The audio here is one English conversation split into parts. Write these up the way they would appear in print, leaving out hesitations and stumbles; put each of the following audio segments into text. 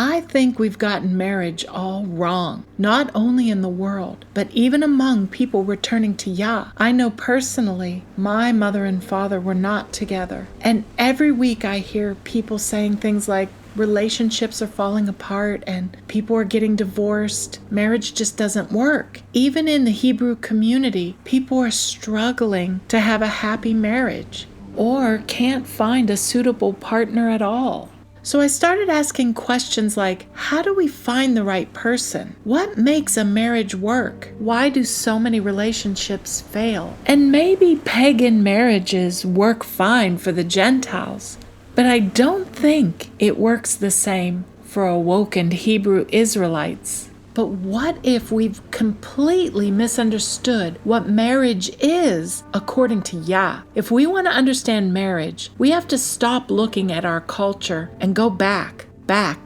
I think we've gotten marriage all wrong, not only in the world, but even among people returning to Yah. I know personally, my mother and father were not together. And every week I hear people saying things like, relationships are falling apart and people are getting divorced. Marriage just doesn't work. Even in the Hebrew community, people are struggling to have a happy marriage or can't find a suitable partner at all. So I started asking questions like, how do we find the right person? What makes a marriage work? Why do so many relationships fail? And maybe pagan marriages work fine for the Gentiles, but I don't think it works the same for awakened Hebrew Israelites. But what if we've completely misunderstood what marriage is according to Yah? If we want to understand marriage, we have to stop looking at our culture and go back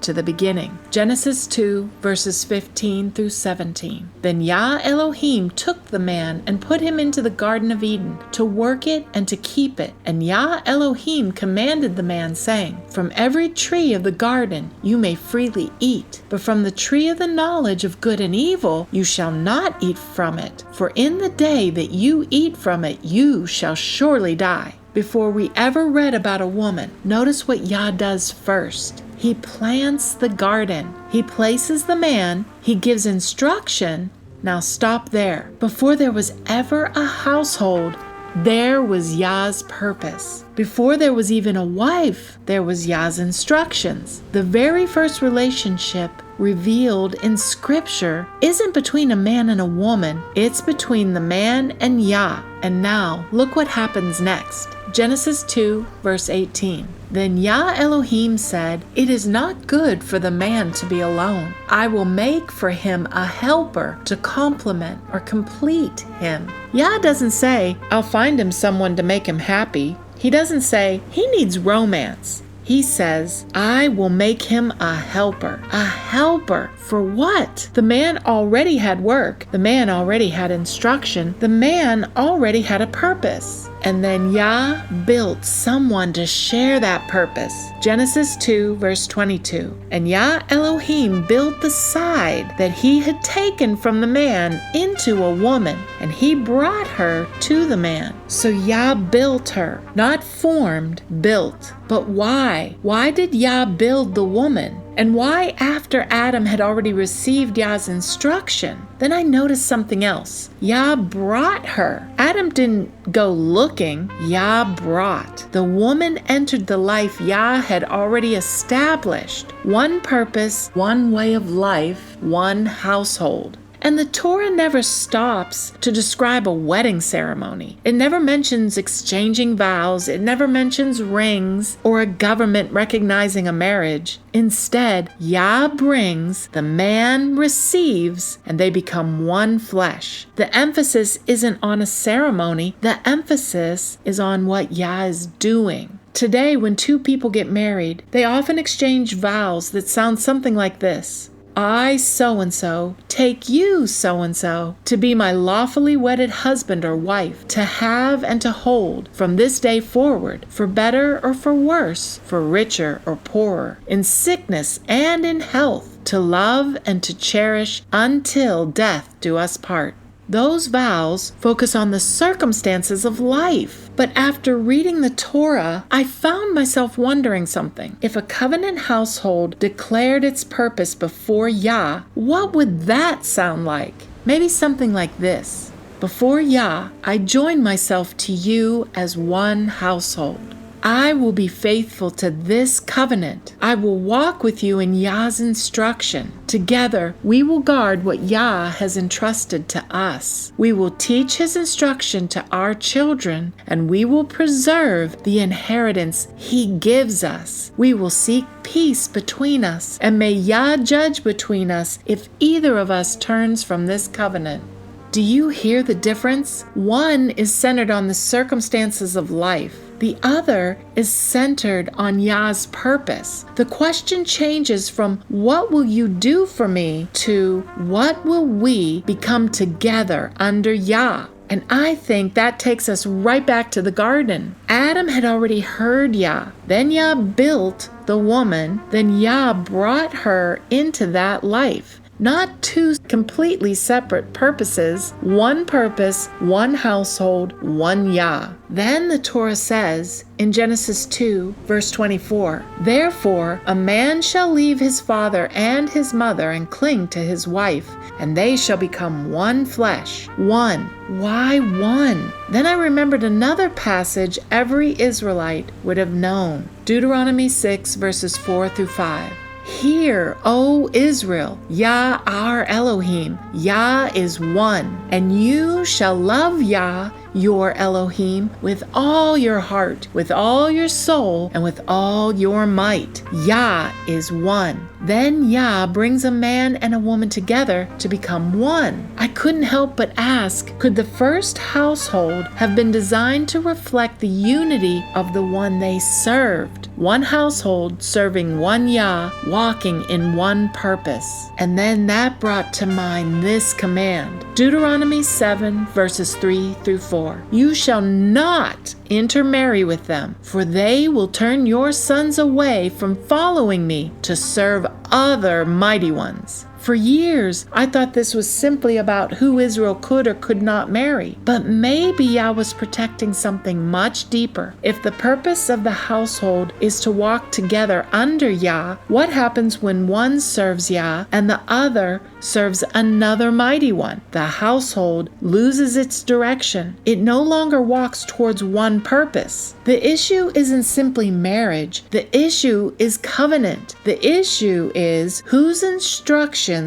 to the beginning. Genesis 2, verses 15 through 17. Then Yah Elohim took the man and put him into the Garden of Eden to work it and to keep it. And Yah Elohim commanded the man, saying, From every tree of the garden you may freely eat, but from the tree of the knowledge of good and evil you shall not eat from it. For in the day that you eat from it you shall surely die. Before we ever read about a woman, notice what Yah does first. He plants the garden. He places the man. He gives instruction. Now stop there. Before there was ever a household, there was Yah's purpose. Before there was even a wife, there was Yah's instructions. The very first relationship revealed in Scripture isn't between a man and a woman. It's between the man and Yah. And now, look what happens next. Genesis 2, verse 18. Then Yah Elohim said, It is not good for the man to be alone. I will make for him a helper to complement or complete him. Yah doesn't say, I'll find him someone to make him happy. He doesn't say, he needs romance. He says, I will make him a helper. A helper for what? The man already had work. The man already had instruction. The man already had a purpose. And then Yah built someone to share that purpose. Genesis 2, verse 22. And Yah Elohim built the side that he had taken from the man into a woman, and he brought her to the man. So Yah built her, not formed, built. But why? Why did Yah build the woman? And why after Adam had already received Yah's instruction? Then I noticed something else. Yah brought her. Adam didn't go looking. Yah brought. The woman entered the life Yah had already established. One purpose, one way of life, one household. And the Torah never stops to describe a wedding ceremony. It never mentions exchanging vows. It never mentions rings or a government recognizing a marriage. Instead, Yah brings, the man receives, and they become one flesh. The emphasis isn't on a ceremony. The emphasis is on what Yah is doing. Today, when two people get married, they often exchange vows that sound something like this. I, so-and-so, take you, so-and-so, to be my lawfully wedded husband or wife, to have and to hold from this day forward, for better or for worse, for richer or poorer, in sickness and in health, to love and to cherish until death do us part. Those vows focus on the circumstances of life. But after reading the Torah, I found myself wondering something. If a covenant household declared its purpose before Yah, what would that sound like? Maybe something like this. Before Yah, I join myself to you as one household. I will be faithful to this covenant. I will walk with you in Yah's instruction. Together, we will guard what Yah has entrusted to us. We will teach his instruction to our children, and we will preserve the inheritance he gives us. We will seek peace between us, and may Yah judge between us if either of us turns from this covenant. Do you hear the difference? One is centered on the circumstances of life. The other is centered on Yah's purpose. The question changes from what will you do for me to what will we become together under Yah? And I think that takes us right back to the garden. Adam had already heard Yah. Then Yah built the woman. Then Yah brought her into that life. Not two completely separate purposes, one purpose, one household, one Yah. Then the Torah says in Genesis 2, verse 24, "Therefore a man shall leave his father and his mother and cling to his wife, and they shall become one flesh." One. Why one? Then I remembered another passage every Israelite would have known. Deuteronomy 6, verses 4 through 5. "Hear, O Israel, Yah our Elohim, Yah is one, and you shall love Yah your Elohim with all your heart, with all your soul, and with all your might. Yah is one." Then Yah brings a man and a woman together to become one. I couldn't help but ask, could the first household have been designed to reflect the unity of the one they served? One household serving one Yah, walking in one purpose. And then that brought to mind this command. Deuteronomy 7, verses 3 through 4. "You shall not intermarry with them, for they will turn your sons away from following me to serve other mighty ones." For years, I thought this was simply about who Israel could or could not marry. But maybe Yah was protecting something much deeper. If the purpose of the household is to walk together under Yah, what happens when one serves Yah and the other serves another mighty one? The household loses its direction. It no longer walks towards one purpose. The issue isn't simply marriage. The issue is covenant. The issue is whose instructions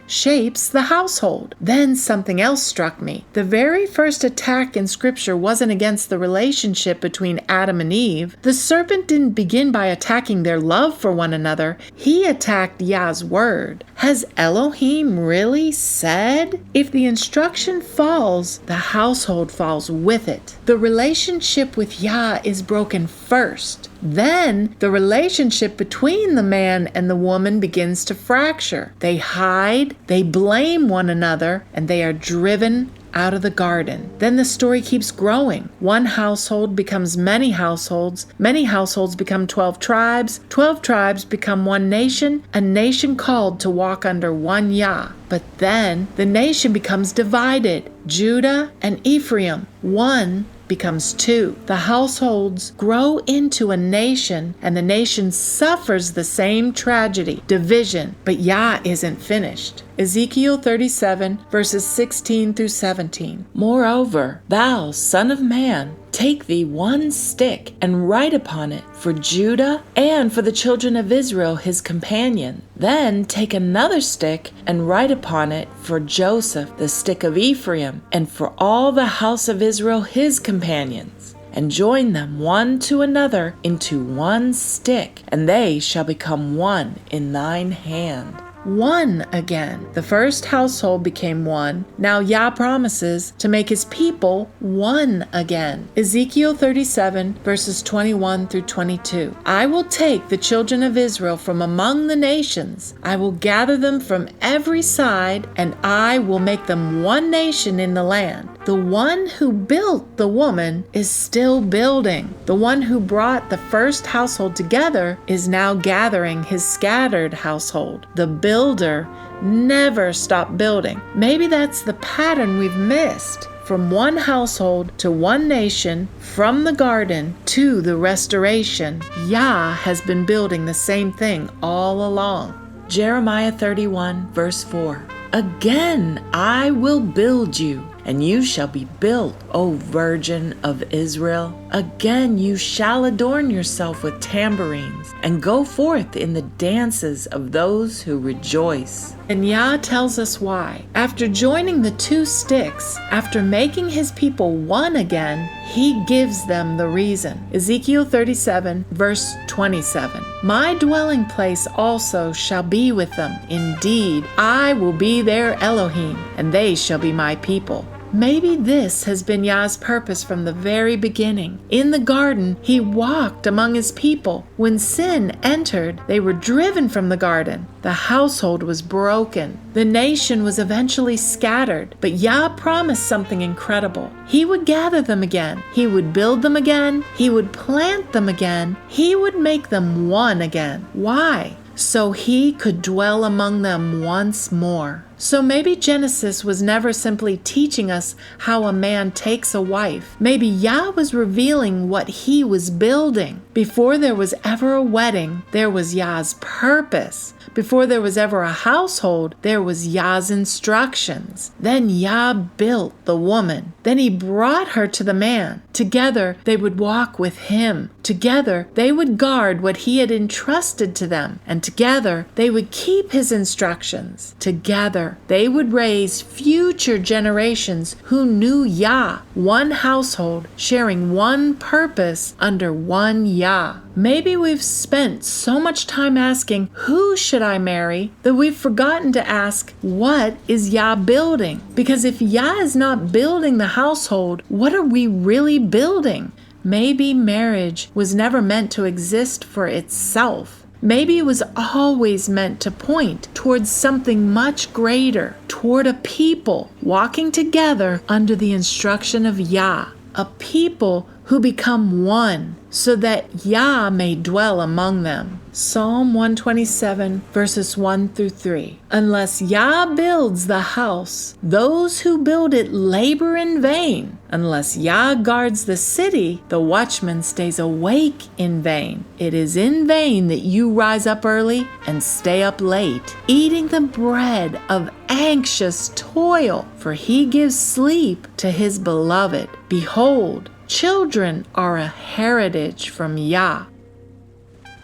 shapes the household. Then something else struck me. The very first attack in Scripture wasn't against the relationship between Adam and Eve. The serpent didn't begin by attacking their love for one another. He attacked Yah's word. Has Elohim really said? If the instruction falls, the household falls with it. The relationship with Yah is broken first. Then the relationship between the man and the woman begins to fracture. They hide, they blame one another, and they are driven out of the garden. Then the story keeps growing. One household becomes many households become 12 tribes, 12 tribes become one nation, a nation called to walk under one Yah. But then the nation becomes divided. Judah and Ephraim, one becomes two. The households grow into a nation, and the nation suffers the same tragedy, division. But Yah isn't finished. Ezekiel 37, verses 16 through 17. "Moreover, thou, son of man, take thee one stick and write upon it for Judah and for the children of Israel his companion. Then take another stick and write upon it for Joseph, the stick of Ephraim, and for all the house of Israel his companions. And join them one to another into one stick, and they shall become one in thine hand." One again. The first household became one. Now Yah promises to make his people one again. Ezekiel 37, verses 21 through 22. "I will take the children of Israel from among the nations. I will gather them from every side, and I will make them one nation in the land. The one who built the woman is still building. The one who brought the first household together is now gathering his scattered household. The builder never stopped building." Maybe that's the pattern we've missed. From one household to one nation, from the garden to the restoration, Yah has been building the same thing all along. Jeremiah 31, verse 4. "Again I will build you, and you shall be built, O Virgin of Israel. Again you shall adorn yourself with tambourines, and go forth in the dances of those who rejoice." And Yah tells us why. After joining the two sticks, after making his people one again, he gives them the reason. Ezekiel 37, verse 27. "My dwelling place also shall be with them. Indeed, I will be their Elohim, and they shall be my people." Maybe this has been Yah's purpose from the very beginning. In the garden, he walked among his people. When sin entered, they were driven from the garden. The household was broken. The nation was eventually scattered. But Yah promised something incredible. He would gather them again. He would build them again. He would plant them again. He would make them one again. Why? So he could dwell among them once more. So maybe Genesis was never simply teaching us how a man takes a wife. Maybe Yah was revealing what he was building. Before there was ever a wedding, there was Yah's purpose. Before there was ever a household, there was Yah's instructions. Then Yah built the woman. Then he brought her to the man. Together, they would walk with him. Together, they would guard what he had entrusted to them. And together, they would keep his instructions. Together, they would raise future generations who knew Yah, one household, sharing one purpose under one Yah. Maybe we've spent so much time asking, who should I marry, that we've forgotten to ask, what is Yah building? Because if Yah is not building the household, what are we really building? Maybe marriage was never meant to exist for itself. Maybe it was always meant to point towards something much greater, toward a people walking together under the instruction of Yah, a people who become one so that Yah may dwell among them. Psalm 127, verses 1 through 3. Unless Yah builds the house, those who build it labor in vain. Unless Yah guards the city, the watchman stays awake in vain. It is in vain that you rise up early and stay up late, eating the bread of anxious toil, for he gives sleep to his beloved. Behold, children are a heritage from Yah.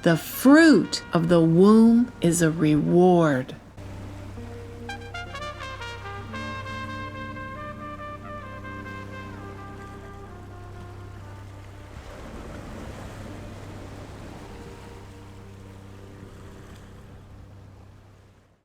The fruit of the womb is a reward.